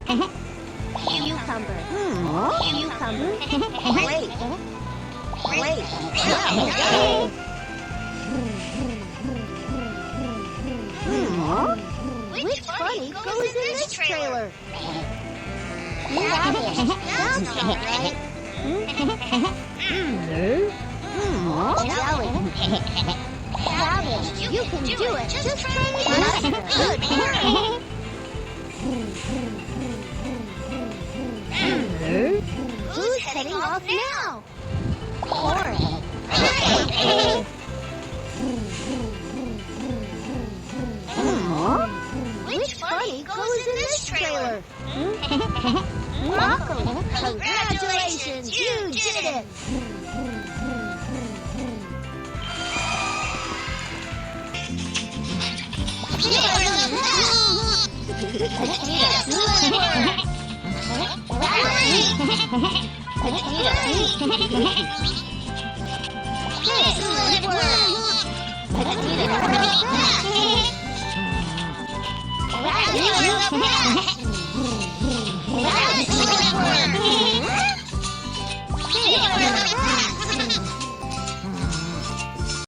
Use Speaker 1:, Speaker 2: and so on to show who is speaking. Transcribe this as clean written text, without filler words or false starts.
Speaker 1: Cucumber. Cucumber. Wait. Wait. Which bunny goes in this trailer? Cabbage. Sounds all right. Jelly. Cabbage. You can do it. Just try me. Good girl. Who's heading off now? Corn. Which bunny goes in this trailer? Broccoli. Congratulations, you did it! Potato.